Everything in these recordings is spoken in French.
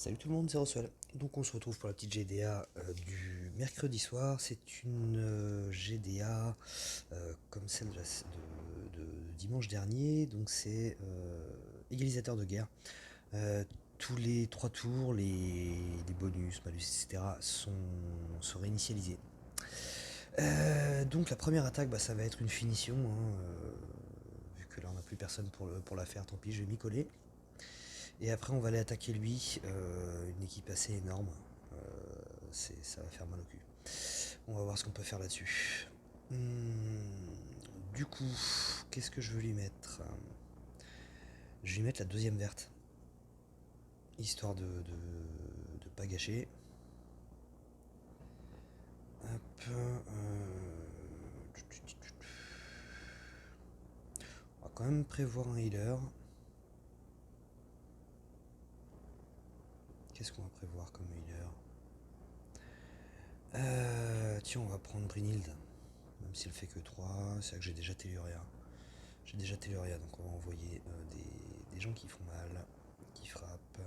Salut tout le monde, c'est Roswell. Donc on se retrouve pour la petite GDA du mercredi soir. C'est une GDA comme celle de dimanche dernier. Donc c'est égalisateur de guerre. Tous les 3 tours, les bonus, malus, etc. sont réinitialisés. Donc la première attaque, ça va être une finition. Vu que là on n'a plus personne pour la faire, tant pis, je vais m'y coller. Et après, on va aller attaquer lui, une équipe assez énorme. Euh, Ça va faire mal au cul. On va voir ce qu'on peut faire là-dessus. Du coup, qu'est-ce que je veux lui mettre? Je vais lui mettre la deuxième verte, histoire de pas gâcher. Hop, on va quand même prévoir un healer. Qu'est-ce qu'on va prévoir comme healer? Tiens, on va prendre Brynhild. Même s'il fait que 3, c'est vrai que j'ai déjà Telluria. J'ai déjà Telluria, donc on va envoyer des gens qui font mal, qui frappent.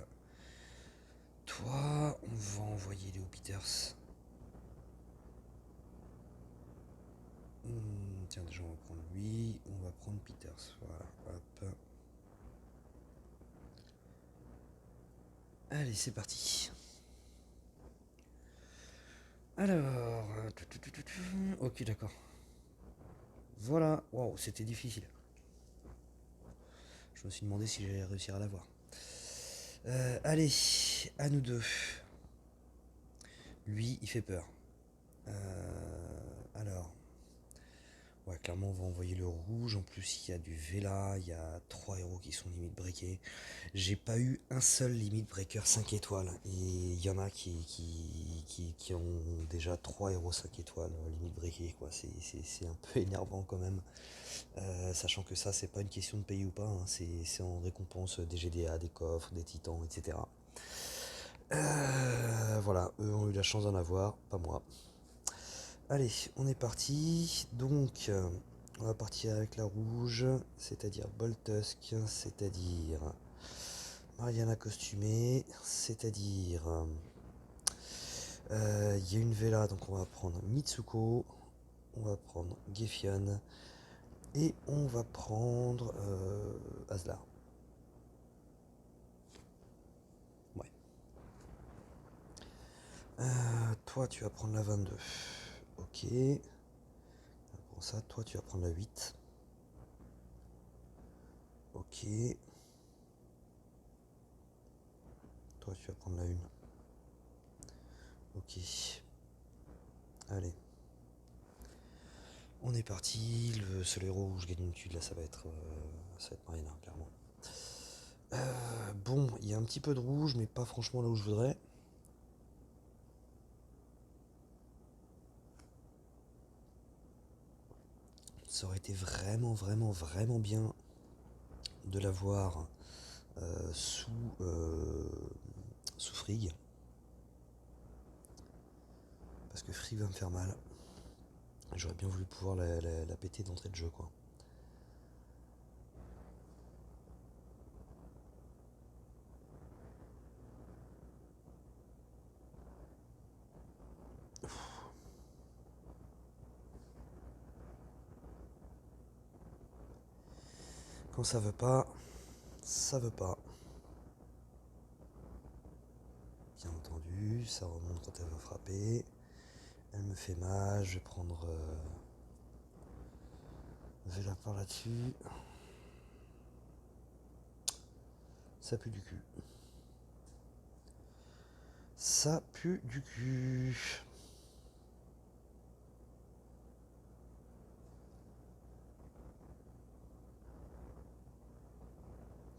Toi, on va envoyer Léo Peters. Tiens, déjà on va prendre lui, on va prendre Peters. Voilà, hop. Allez, c'est parti. Alors, ok, d'accord. Voilà, waouh, c'était difficile. Je me suis demandé si j'allais réussir à l'avoir. Allez, à nous deux. Lui, il fait peur. Alors, ouais, clairement, on va envoyer le rouge. En plus, il y a du Vela, il y a 3 héros qui sont limite breakés. J'ai pas eu un seul limite breaker 5 étoiles. Et il y en a qui ont déjà 3 héros 5 étoiles limite breakés, quoi. C'est un peu énervant quand même. Sachant que ça, c'est pas une question de payer ou pas, hein. C'est en récompense des GDA, des coffres, des titans, etc. Voilà, eux ont eu la chance d'en avoir, pas moi. Allez, on est parti. Donc, on va partir avec la rouge, c'est-à-dire Boltusk, c'est-à-dire Mariana costumée, c'est-à-dire il y a une Vela, donc on va prendre Mitsuko, on va prendre Gefion et on va prendre Aslar. Ouais. Toi, tu vas prendre la 22. Ok. Pour ça, toi, tu vas prendre la 8. Ok. Toi, tu vas prendre la 1. Ok. Allez. On est parti. Le seul héros où je gagne une tuile, là, ça va être Marina, clairement. Bon, il y a un petit peu de rouge, mais pas franchement là où je voudrais. Ça aurait été vraiment, vraiment, vraiment bien de l'avoir sous, sous Frigg. Parce que Frigg va me faire mal. J'aurais bien voulu pouvoir la péter d'entrée de jeu, quoi. Quand ça veut pas, ça veut pas. Bien entendu, ça remonte quand elle va frapper. Elle me fait mal, je vais prendre Vela par là-dessus. Ça pue du cul. Ça pue du cul.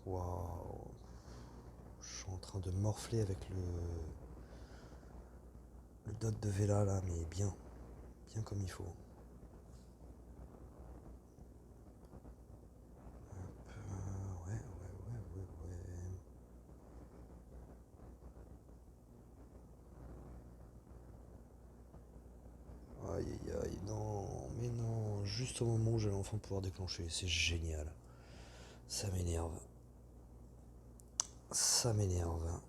Waouh. Je suis en train de morfler avec le dot de Vela là, mais bien. Bien comme il faut. Ouais, ouais, ouais, ouais, ouais. Aïe aïe aïe, non, mais non. Juste au moment où j'allais enfin pouvoir déclencher. C'est génial. Ça m'énerve. Ça m'énerve.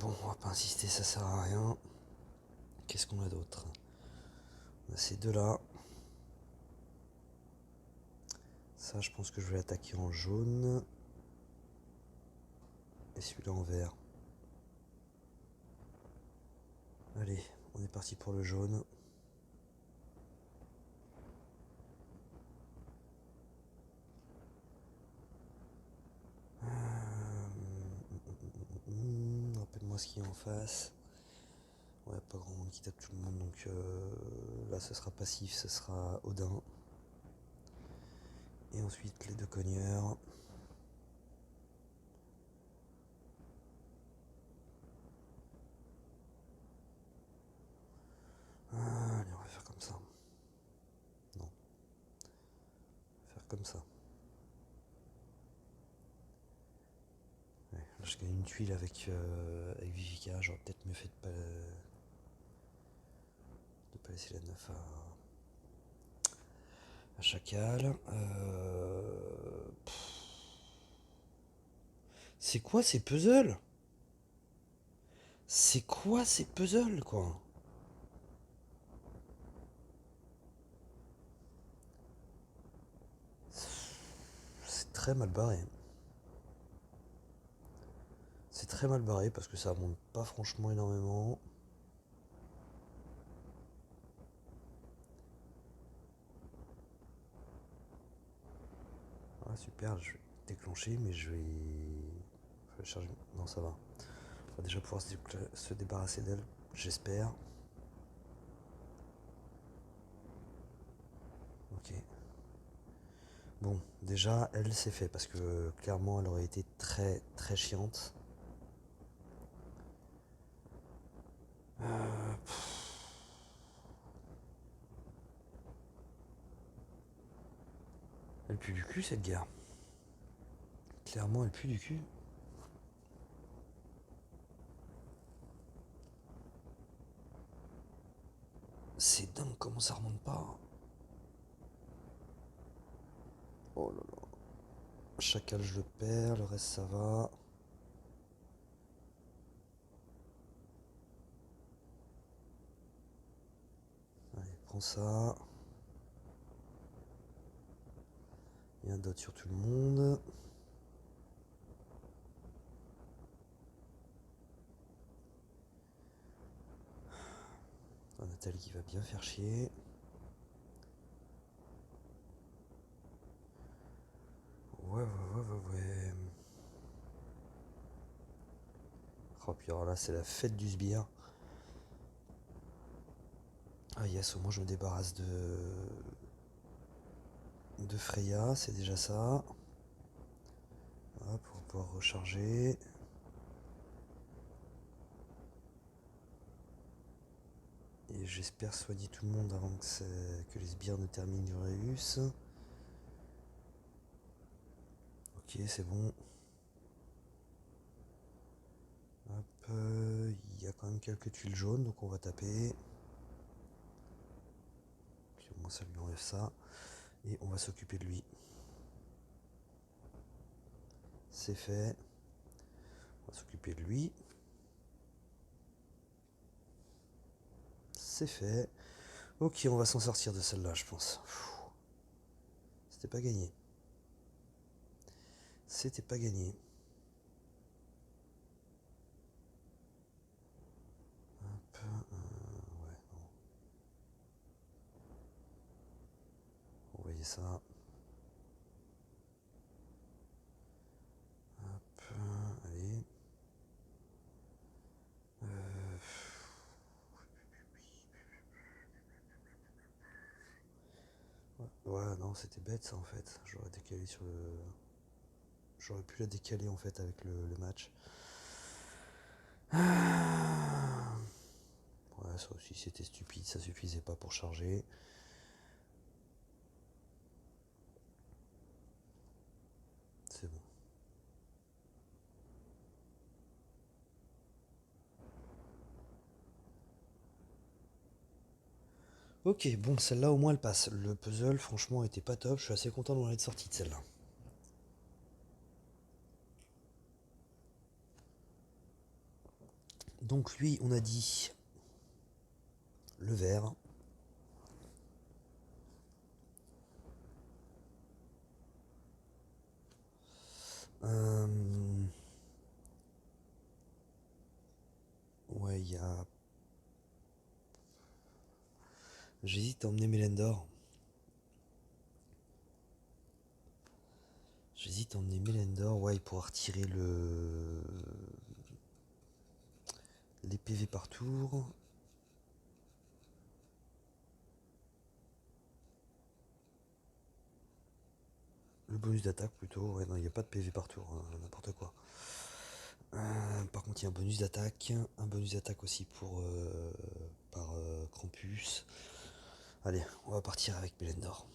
Bon, on va pas insister, ça sert à rien. Qu'est-ce qu'on a d'autre? On a ces deux-là. Ça, je pense que je vais l'attaquer en jaune. Et celui-là en vert. Allez, on est parti pour le jaune. Rappelle-moi ce qu'il y a en face. Ouais, pas grand monde qui tape tout le monde, donc là ce sera passif, ce sera Odin. Et ensuite les deux cogneurs. Allez, on va faire comme ça. Non, on va faire comme ça. Ouais, là je gagne une tuile avec Vivica, j'aurais peut-être mieux fait de pas laisser la 9 à Chacal. C'est quoi ces puzzles? C'est quoi ces puzzles, quoi? C'est très mal barré. C'est très mal barré parce que ça monte pas franchement énormément. Ah super, je vais déclencher mais je vais charger. Non ça va. On va déjà pouvoir se débarrasser d'elle, j'espère. Ok. Bon, déjà elle c'est fait parce que clairement elle aurait été très très chiante. Euh, Elle pue du cul cette guerre. Clairement elle pue du cul. C'est dingue comment ça remonte pas. Oh là là. Chacal je le perds, le reste ça va. Allez, prends ça. Il y a un dot sur tout le monde. Oh, Nathalie qui va bien faire chier. Ouais. Oh, puis alors là, c'est la fête du sbire. Ah yes, au moins je me débarrasse de Freya, c'est déjà ça. Voilà, pour pouvoir recharger. Et j'espère soigner tout le monde avant que les sbires ne terminent Uranus. Ok, c'est bon. Hop, il y a quand même quelques tuiles jaunes, donc on va taper. Puis au moins ça lui enlève ça. Et on va s'occuper de lui. C'est fait. On va s'occuper de lui. C'est fait. Ok, on va s'en sortir de celle-là, je pense. C'était pas gagné. C'était pas gagné. Hop, ouais, non. On voyait ça. Hop, allez. Euh, ouais, non, c'était bête ça en fait. J'aurais décalé sur le. J'aurais pu la décaler en fait avec le match. Ah. Ouais, ça aussi c'était stupide, ça suffisait pas pour charger. C'est bon. Ok, bon, celle-là au moins elle passe. Le puzzle, franchement, était pas top. Je suis assez content d'en être sorti de celle-là. Donc lui, on a dit le vert. Ouais, il y a... J'hésite à emmener Mélendor. Ouais, pour retirer les PV par tour. Le bonus d'attaque plutôt. Ouais, non, il n'y a pas de PV par tour, hein, n'importe quoi. Par contre, il y a un bonus d'attaque. Un bonus d'attaque aussi par Krampus. Allez, on va partir avec Mélendor.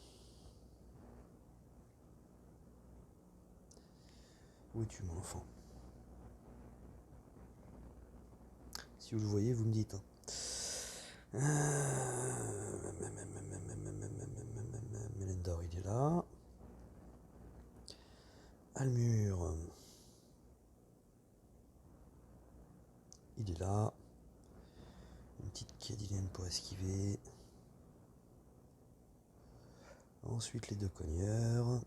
Où es-tu, mon enfant? Si vous le voyez, vous me dites. Mélendor, il est là. Almur. Il est là. Une petite Cadilienne pour esquiver. Ensuite les deux cogneurs.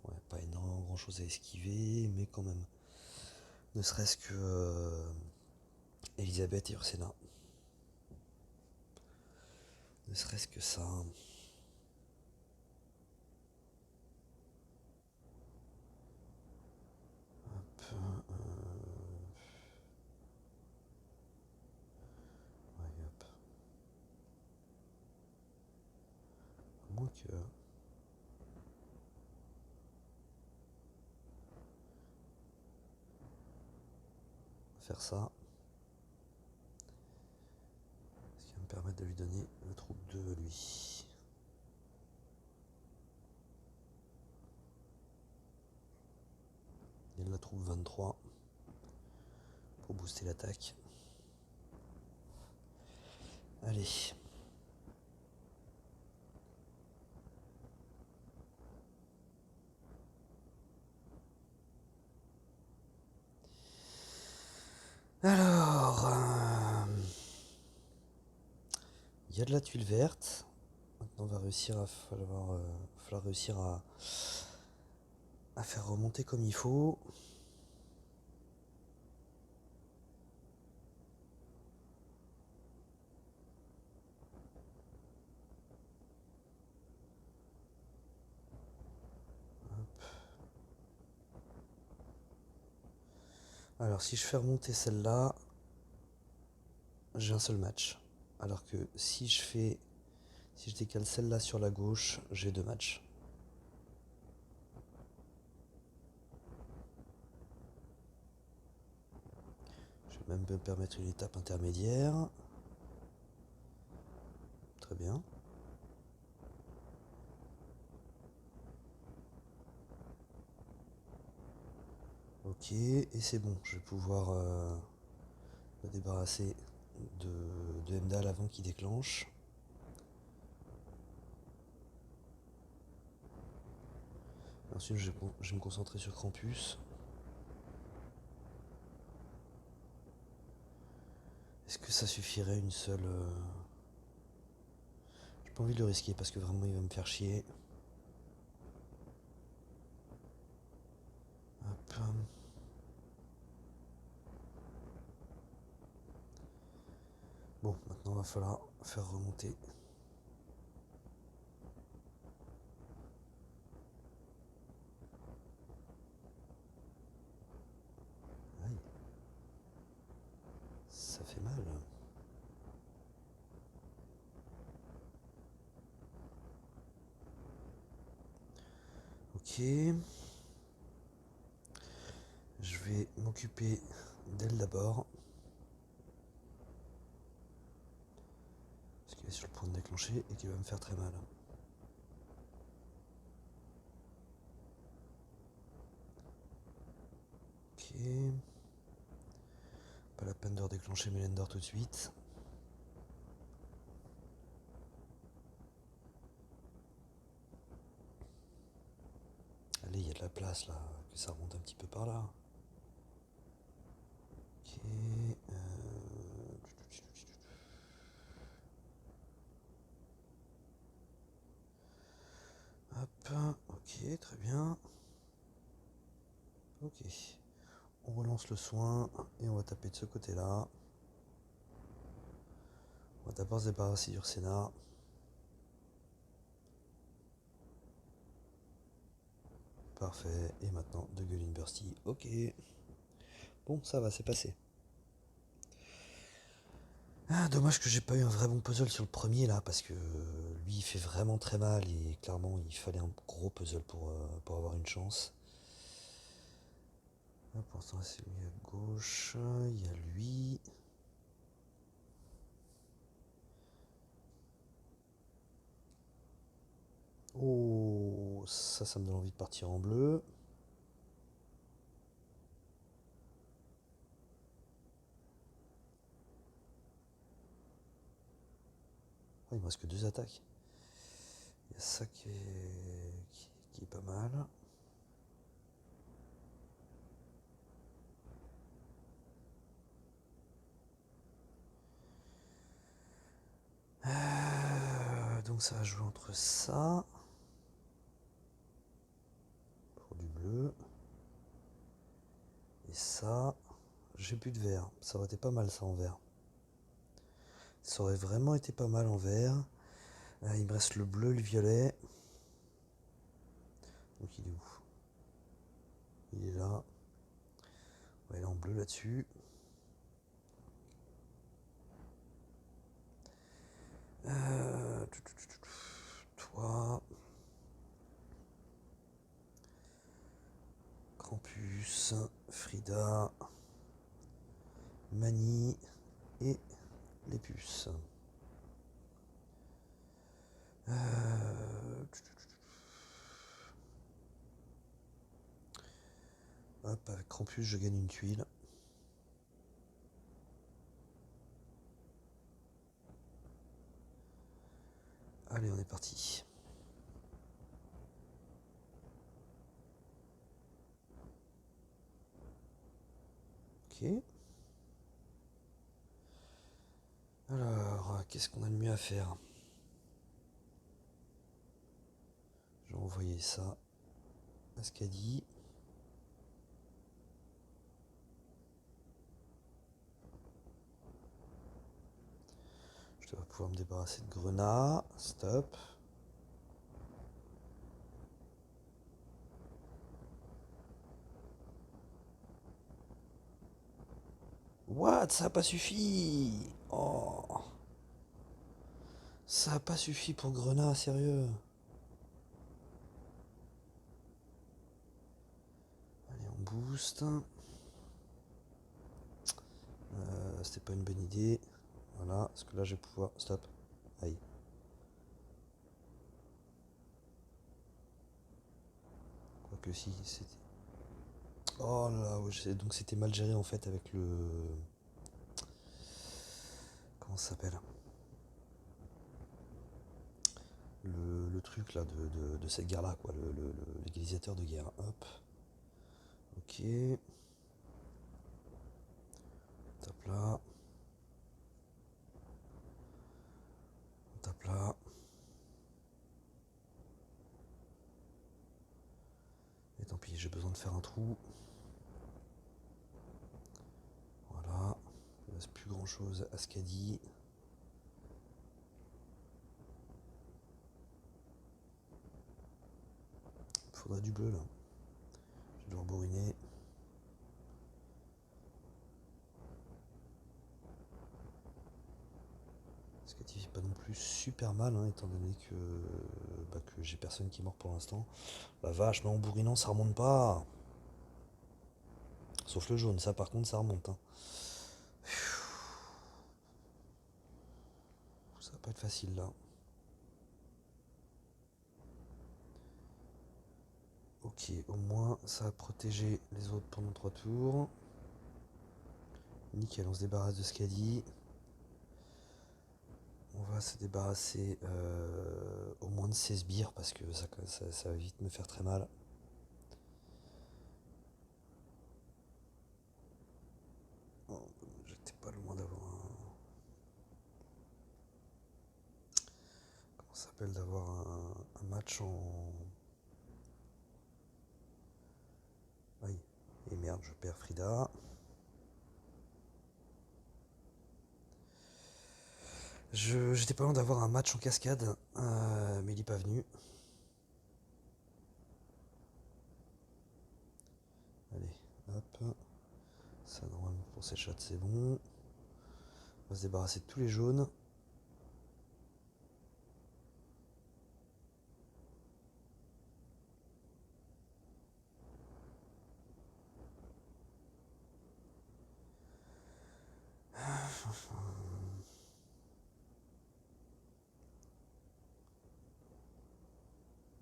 Ouais, pas énorme, grand chose à esquiver, mais quand même. Ne serait-ce que Elisabeth et Ursena. Ne serait-ce que ça. Hop, ouais, hop. À moins que... faire ça. Ce qui va me permettre de lui donner le troupe de lui. Il y a la troupe 23 pour booster l'attaque. Allez. Alors, il y a de la tuile verte. Maintenant, on va falloir réussir à faire remonter comme il faut. Alors, si je fais remonter celle-là, j'ai un seul match. Alors que si je décale celle-là sur la gauche, j'ai deux matchs. Je vais même me permettre une étape intermédiaire. Très bien. Ok, et c'est bon, je vais pouvoir me débarrasser de Hemdall avant qu'il déclenche. Ensuite, je vais me concentrer sur Krampus. Est-ce que ça suffirait une seule... J'ai pas envie de le risquer parce que vraiment il va me faire chier. Hop. Bon, maintenant il va falloir faire remonter. Aïe. Ça fait mal. Ok. Je vais m'occuper d'elle d'abord. Parce qu'elle est sur le point de déclencher et qu'elle va me faire très mal. Ok. Pas la peine de redéclencher Mélendor tout de suite. Allez, il y a de la place là, que ça remonte un petit peu par là. Ok. Hop, ok, très bien. Ok. On relance le soin et on va taper de ce côté-là. On va d'abord se débarrasser du Sénat. Parfait. Et maintenant de Gullin Bursty. Ok. Bon, ça va, c'est passé. Ah, dommage que j'ai pas eu un vrai bon puzzle sur le premier là, parce que lui il fait vraiment très mal et clairement il fallait un gros puzzle pour avoir une chance. Là, pour l'instant c'est lui à gauche, il y a lui. Oh, ça me donne envie de partir en bleu. Oh, il me reste que deux attaques. Il y a ça qui est pas mal. Donc ça va jouer entre ça pour du bleu et ça. J'ai plus de vert. Ça aurait été pas mal ça en vert. Ça aurait vraiment été pas mal en vert. Il me reste le bleu, le violet. Donc il est où? Il est là. On va aller en bleu là-dessus. Toi. Krampus, Frida, Mani et les puces. Hop, avec Krampus, je gagne une tuile. Allez, on est parti. Ok. Alors, qu'est-ce qu'on a de mieux à faire? Je vais envoyer ça à Skadi. Je dois pouvoir me débarrasser de Grenat. Stop. What? Ça a pas suffi! Oh! Ça a pas suffi pour Grenat, sérieux? Allez, on boost. C'était pas une bonne idée. Voilà, parce que là je vais pouvoir. Stop. Aïe. Quoique si, c'était. Oh là, ouais, donc c'était mal géré en fait avec le. Comment ça s'appelle? Le truc là de cette guerre là, quoi. L'égalisateur de guerre. Hop. Ok. On tape là. On tape là. Et tant pis, j'ai besoin de faire un trou. Voilà. Il ne reste plus grand chose à Skadi. Il faudrait du bleu là. Je vais devoir bourriner. Skadi fait pas non plus super mal, hein, étant donné que j'ai personne qui est mort pour l'instant. La vache, mais en bourrinant ça remonte pas. Sauf le jaune, ça par contre ça remonte, hein. Ça va pas être facile là. Ok, au moins ça a protégé les autres pendant 3 tours. Nickel, on se débarrasse de Skadi. On va se débarrasser au moins de ces sbires parce que ça va vite me faire très mal. rappelle d'avoir un match en... Aïe. Et merde, je perds Frida. J'étais pas loin d'avoir un match en cascade, mais il est pas venu. Allez, hop. Ça, normalement, pour ces shots, c'est bon. On va se débarrasser de tous les jaunes.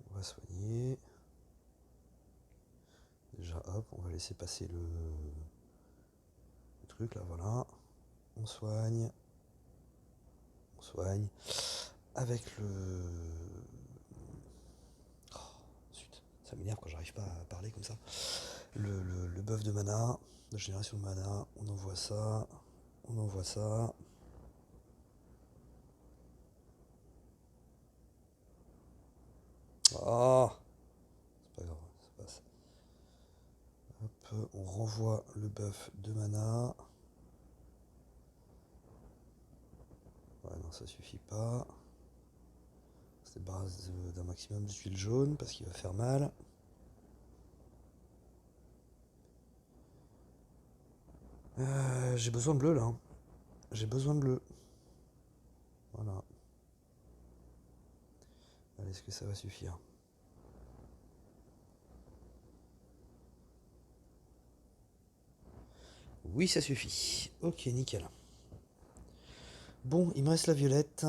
On va soigner. Déjà, hop, on va laisser passer le truc là, voilà. On soigne. On soigne. Avec le... Oh, zut, ça m'énerve quand j'arrive pas à parler comme ça. Le buff de mana, de génération de mana, on envoie ça. On envoie ça. Ah, c'est pas grave, ça passe. Hop, on renvoie le buff de mana. Ouais, non, ça suffit pas. On se débarrasse d'un maximum d'huile jaune parce qu'il va faire mal. J'ai besoin de bleu là, hein. J'ai besoin de bleu. Voilà. Allez, est-ce que ça va suffire? Oui, ça suffit. Ok, nickel. Bon, il me reste la violette.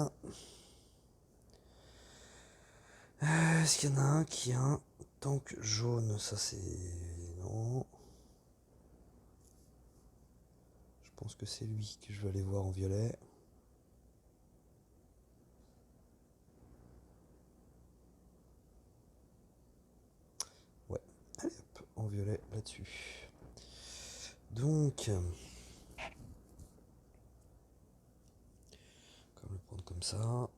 Est-ce qu'il y en a un qui a un tank jaune? Ça, c'est... Non. Je pense que c'est lui que je vais aller voir en violet. Ouais. Allez, hop, en violet là-dessus. Donc... On va le prendre comme ça.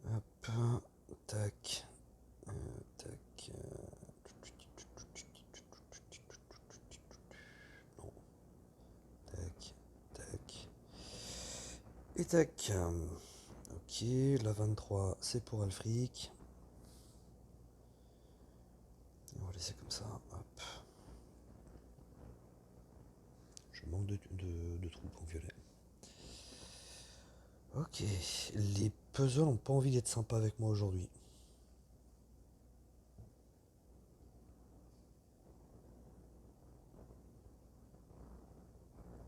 Hop, tac, tac. Non, tac, tac. Et tac. Ok, la 23, c'est pour Alfric. On va laisser comme ça. Hop. Je manque de troupes en violet. Ok, les puzzles n'ont pas envie d'être sympas avec moi aujourd'hui.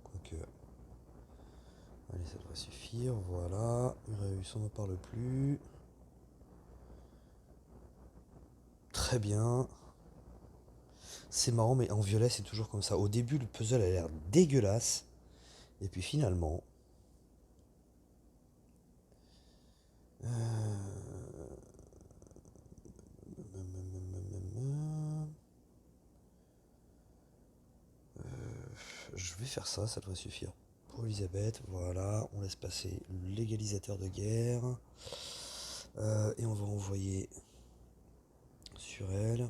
Quoique. Allez, ça devrait suffire. Voilà. Uranus, on n'en parle plus. Très bien. C'est marrant, mais en violet, c'est toujours comme ça. Au début, le puzzle a l'air dégueulasse. Et puis finalement... je vais faire ça, ça devrait suffire. Pour Elisabeth, voilà, on laisse passer l'égalisateur de guerre. Et on va envoyer sur elle.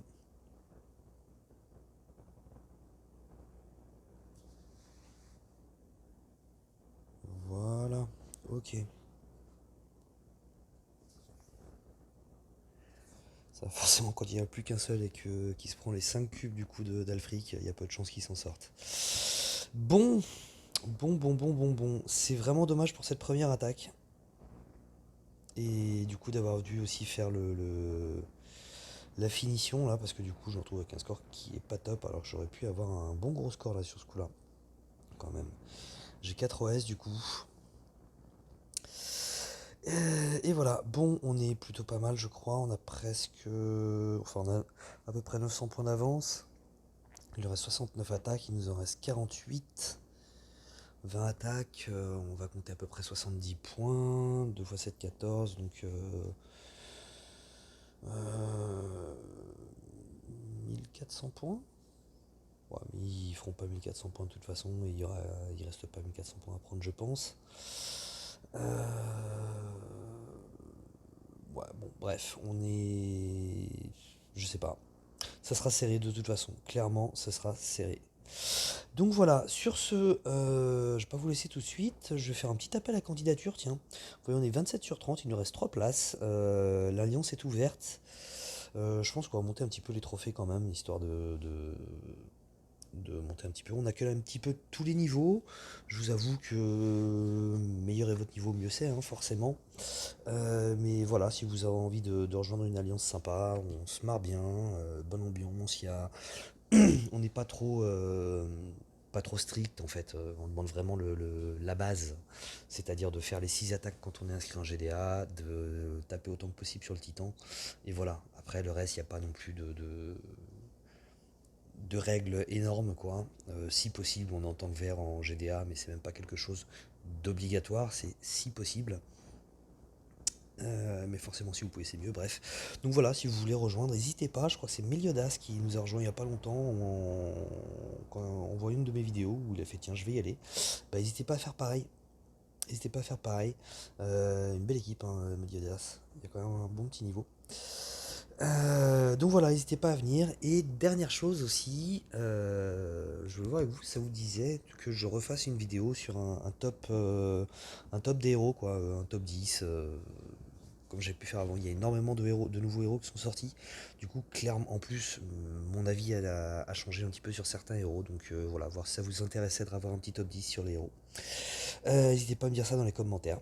Voilà, ok. Ça, forcément, quand il n'y a plus qu'un seul et qu'il se prend les 5 cubes du coup d'Alfric, il y a peu de chances qu'il s'en sorte. Bon, bon. C'est vraiment dommage pour cette première attaque. Et du coup d'avoir dû aussi faire la finition là, parce que du coup je me retrouve avec un score qui est pas top, alors que j'aurais pu avoir un bon gros score là sur ce coup là. Quand même. J'ai 4 OS du coup. Et voilà, bon, on est plutôt pas mal je crois, on a presque... Enfin on a à peu près 900 points d'avance. Il lui reste 69 attaques, il nous en reste 48. 20 attaques, on va compter à peu près 70 points. 2 x 7, 14, donc... 1400 points. Ouais, mais ils feront pas 1400 points de toute façon, il reste pas 1400 points à prendre je pense. bref, on est... Je sais pas. Ça sera serré de toute façon. Clairement, ça sera serré. Donc voilà, sur ce, je vais pas vous laisser tout de suite. Je vais faire un petit appel à candidature, tiens. Vous voyez, on est 27 sur 30, il nous reste 3 places. L'alliance est ouverte. Je pense qu'on va monter un petit peu les trophées quand même, histoire de monter un petit peu. On accueille un petit peu tous les niveaux. Je vous avoue que meilleur est votre niveau, mieux c'est, hein, forcément. Mais voilà, si vous avez envie de rejoindre une alliance sympa, on se marre bien, bonne ambiance, on n'est pas trop strict en fait. On demande vraiment la base, c'est-à-dire de faire les 6 attaques quand on est inscrit en GDA, de taper autant que possible sur le titan. Et voilà, après le reste, il n'y a pas non plus de règles énormes quoi. Si possible, on est en tant que vert en GDA, mais c'est même pas quelque chose d'obligatoire, c'est si possible. Mais forcément, si vous pouvez, c'est mieux. Bref. Donc voilà, si vous voulez rejoindre, n'hésitez pas. Je crois que c'est Meliodas qui nous a rejoint il n'y a pas longtemps quand on voit une de mes vidéos où il a fait tiens, je vais y aller. Bah, n'hésitez pas à faire pareil. N'hésitez pas à faire pareil. Une belle équipe, hein, Meliodas. Il y a quand même un bon petit niveau. Donc voilà, n'hésitez pas à venir. Et dernière chose aussi, je voulais voir avec vous, ça vous disait que je refasse une vidéo sur un top des héros, quoi, un top 10 comme j'ai pu faire avant. Il y a énormément de héros, de nouveaux héros qui sont sortis. Du coup, clairement, en plus, mon avis a changé un petit peu sur certains héros. Donc voilà, voir si ça vous intéressait de avoir un petit top 10 sur les héros. N'hésitez pas à me dire ça dans les commentaires.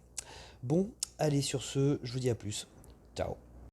Bon, allez, sur ce, je vous dis à plus. Ciao.